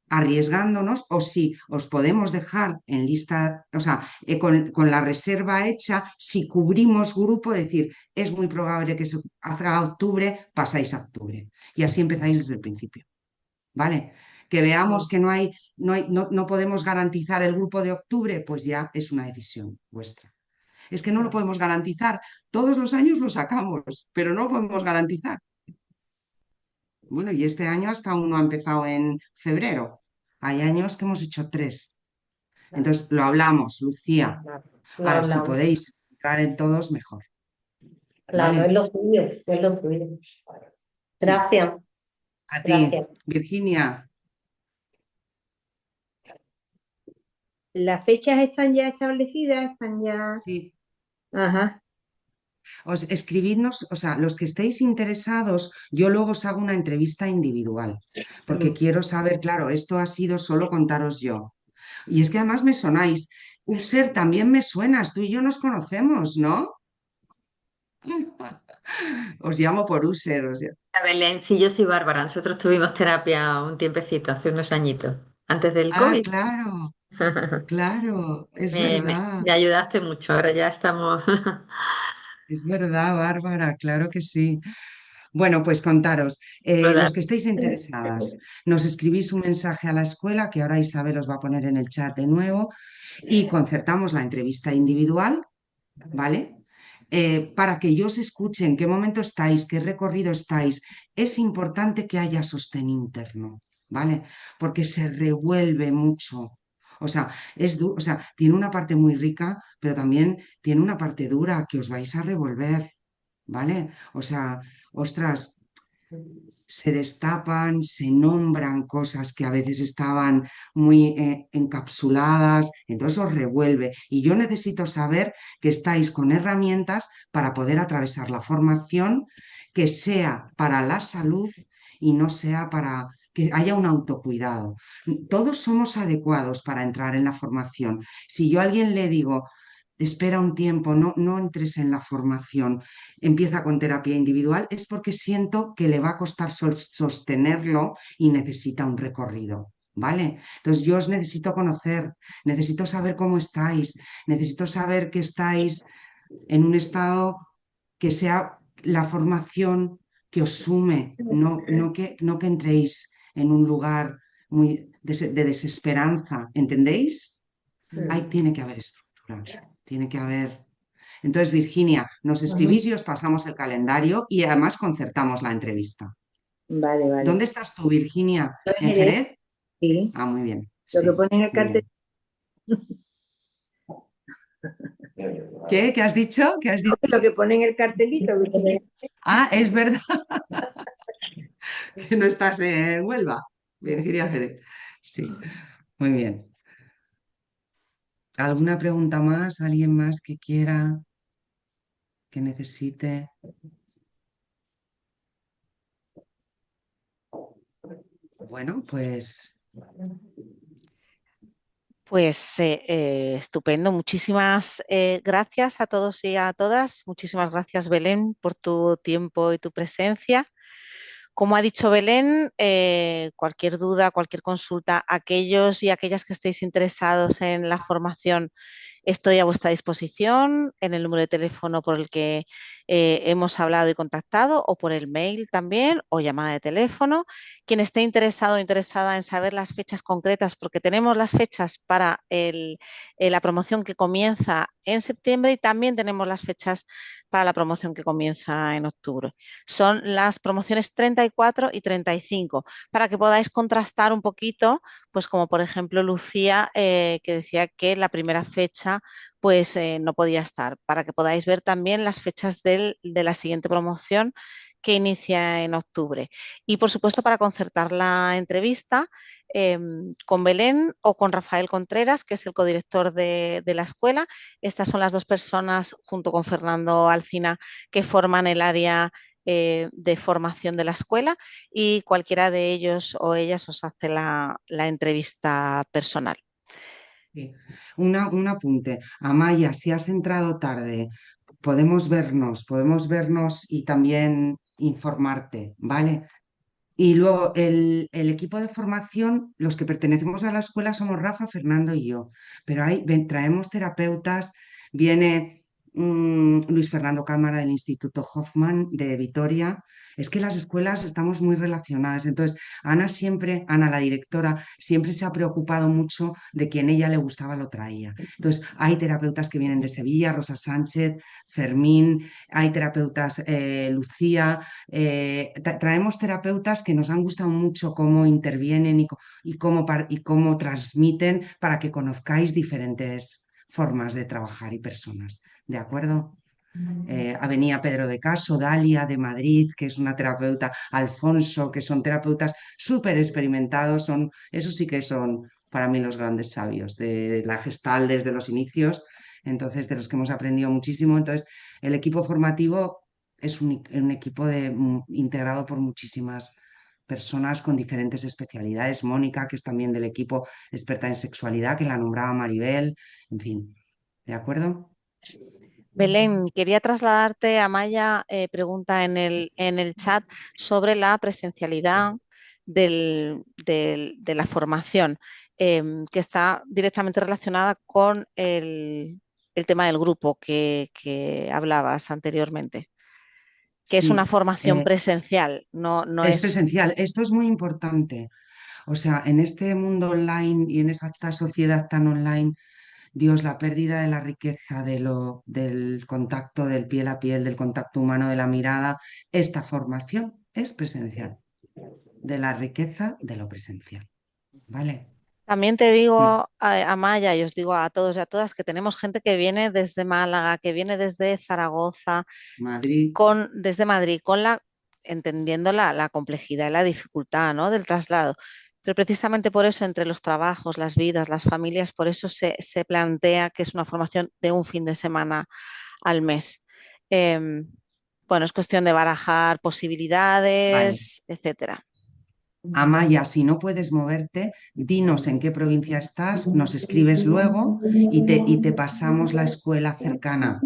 arriesgándonos o si os podemos dejar en lista, o sea, con la reserva hecha, si cubrimos grupo, decir, es muy probable que se haga octubre, pasáis a octubre. Y así empezáis desde el principio, ¿vale? Que veamos que no podemos garantizar el grupo de octubre, pues ya es una decisión vuestra. Es que no lo podemos garantizar. Todos los años lo sacamos, pero no lo podemos garantizar. Bueno, y este año hasta uno ha empezado en febrero. Hay años que hemos hecho 3. Entonces, lo hablamos, Lucía. Lo Ahora, si hablamos. podéis entrar en todos, mejor. Claro, es ¿Vale? lo suyo, es lo suyo. Sí. Gracias, A ti, gracias. Virginia. Las fechas están ya establecidas, están ya. Sí. Ajá. Os escribidnos, o sea, los que estéis interesados, yo luego os hago una entrevista individual, porque quiero saber, claro, esto ha sido solo contaros yo. Y es que además me sonáis. User también me suenas, tú y yo nos conocemos, ¿no? Os llamo por User. Belén, sí, yo soy Bárbara. Nosotros tuvimos terapia un tiempecito, hace unos añitos, antes del Ah, COVID. claro, claro, Me ayudaste mucho, ahora ya estamos. es verdad, Bárbara, claro que sí. Bueno, pues contaros, los Rodar. que estéis interesadas, nos escribís un mensaje a la escuela, que ahora Isabel os va a poner en el chat de nuevo, y concertamos la entrevista individual, ¿vale? Para que yo os escuche en qué momento estáis, qué recorrido estáis. Es importante que haya sostén interno, ¿vale? Porque se revuelve mucho. O sea, o sea, tiene una parte muy rica, pero también tiene una parte dura que os vais a revolver, ¿vale? O sea, ostras, se destapan, se nombran cosas que a veces estaban muy encapsuladas, entonces os revuelve. Y yo necesito saber que estáis con herramientas para poder atravesar la formación que sea para la salud y no sea para que haya un autocuidado. Todos somos adecuados para entrar en la formación. Si yo a alguien le digo, espera un tiempo, no entres en la formación, empieza con terapia individual, es porque siento que le va a costar sostenerlo y necesita un recorrido. ¿Vale? Entonces yo os necesito conocer, necesito saber cómo estáis, necesito saber que estáis en un estado que sea la formación que os sume, no que entréis en un lugar muy de desesperanza, ¿entendéis? Ahí tiene que haber estructura, tiene que haber. Entonces, Virginia, nos escribís y os pasamos el calendario y además concertamos la entrevista. Vale, vale. ¿Dónde estás tú, Virginia? Yo ¿En Jerez, Jerez? sí. Ah, muy bien. Lo que Sí, pone en el muy cartel. bien. ¿Qué? ¿Qué has dicho? ¿Qué has dicho? Lo que pone en el cartelito. Virginia. Ah, es verdad que no estás en Huelva, Virginia Jerez. Sí, muy bien. ¿Alguna pregunta más? ¿Alguien más que quiera, que necesite? Bueno, pues Pues estupendo. Muchísimas gracias a todos y a todas. Muchísimas gracias, Belén, por tu tiempo y tu presencia. Como ha dicho Belén, cualquier duda, cualquier consulta, aquellos y aquellas que estéis interesados en la formación Estoy a vuestra disposición en el número de teléfono por el que hemos hablado y contactado, o por el mail también, o llamada de teléfono. Quien esté interesado o interesada en saber las fechas concretas, porque tenemos las fechas para la promoción que comienza en septiembre y también tenemos las fechas para la promoción que comienza en octubre. Son las promociones 34 y 35, para que podáis contrastar un poquito, pues como por ejemplo Lucía, que decía que la primera fecha pues no podía estar, para que podáis ver también las fechas de la siguiente promoción que inicia en octubre. Y por supuesto para concertar la entrevista con Belén o con Rafael Contreras, que es el codirector de la escuela. Estas son las dos personas, junto con Fernando Alcina, que forman el área de formación de la escuela, y cualquiera de ellos o ellas os hace la entrevista personal. Sí. Un apunte. Amaya, si has entrado tarde, podemos vernos y también informarte, ¿vale? Y luego el equipo de formación, los que pertenecemos a la escuela somos Rafa, Fernando y yo, pero traemos terapeutas, viene Luis Fernando Cámara del Instituto Hoffman de Vitoria. Es que las escuelas estamos muy relacionadas, entonces Ana la directora, siempre se ha preocupado mucho de quien ella le gustaba lo traía. Entonces hay terapeutas que vienen de Sevilla, Rosa Sánchez, Fermín, hay terapeutas, Lucía. Traemos terapeutas que nos han gustado mucho cómo intervienen y cómo transmiten, para que conozcáis diferentes formas de trabajar y personas. ¿De acuerdo? Avenida Pedro de Caso, Dalia de Madrid, que es una terapeuta, Alfonso, que son terapeutas súper experimentados, esos sí que son para mí los grandes sabios de la Gestal desde los inicios, entonces de los que hemos aprendido muchísimo. Entonces, el equipo formativo es un equipo integrado por muchísimas personas con diferentes especialidades. Mónica, que es también del equipo experta en sexualidad, que la nombraba Maribel, en fin, ¿de acuerdo? Belén, quería trasladarte a Maya, pregunta en el chat sobre la presencialidad de la formación, que está directamente relacionada con el tema del grupo que hablabas anteriormente, que es una Sí, formación presencial, no es es... presencial. Esto es muy importante. O sea, en este mundo online y en esta sociedad tan online, Dios, la pérdida de la riqueza del contacto del piel a piel, del contacto humano, de la mirada, esta formación es presencial, de la riqueza de lo presencial. ¿Vale? También te Mm. digo a Maya, y os digo a todos y a todas, que tenemos gente que viene desde Málaga, que viene desde Zaragoza, Madrid, desde Madrid, entendiendo la complejidad y la dificultad, ¿no?, del traslado. Pero precisamente por eso, entre los trabajos, las vidas, las familias, por eso se plantea que es una formación de un fin de semana al mes. Em, bueno, es cuestión de barajar vale. posibilidades, etcétera. Amaya, si no puedes moverte, dinos en qué provincia estás, nos escribes luego y te pasamos la escuela cercana.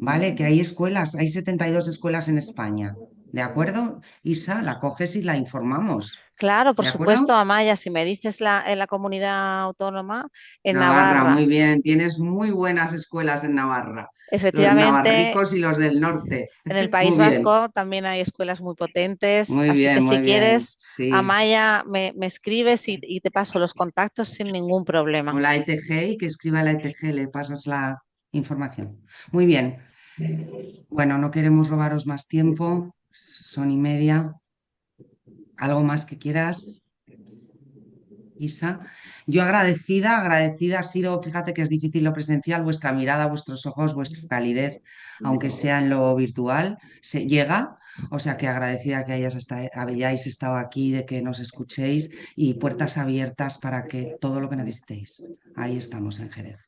¿Vale? Que hay escuelas, hay 72 escuelas en España. ¿De acuerdo? Isa, la coges y la informamos. Claro, por ¿De acuerdo? supuesto, Amaya, si me dices en la comunidad autónoma, en Navarra, Navarra, muy bien. Tienes muy buenas escuelas en Navarra. Los efectivamente, navarricos y los del norte. en el País Muy bien, Vasco también hay escuelas muy potentes, muy así que bien, si muy bien. quieres, Sí. Amaya, me escribes y te paso los contactos sin ningún O problema. la ETG, y que escriba la ETG, le pasas la información. Muy bien. Bueno, no queremos robaros más tiempo. Son y media. ¿Algo más que quieras, Isa? Yo agradecida ha sido, fíjate que es difícil lo presencial, vuestra mirada, vuestros ojos, vuestra calidez, aunque sea en lo virtual, se llega. O sea que agradecida que hayáis estado aquí, de que nos escuchéis, y puertas abiertas para que todo lo que necesitéis. Ahí estamos en Jerez.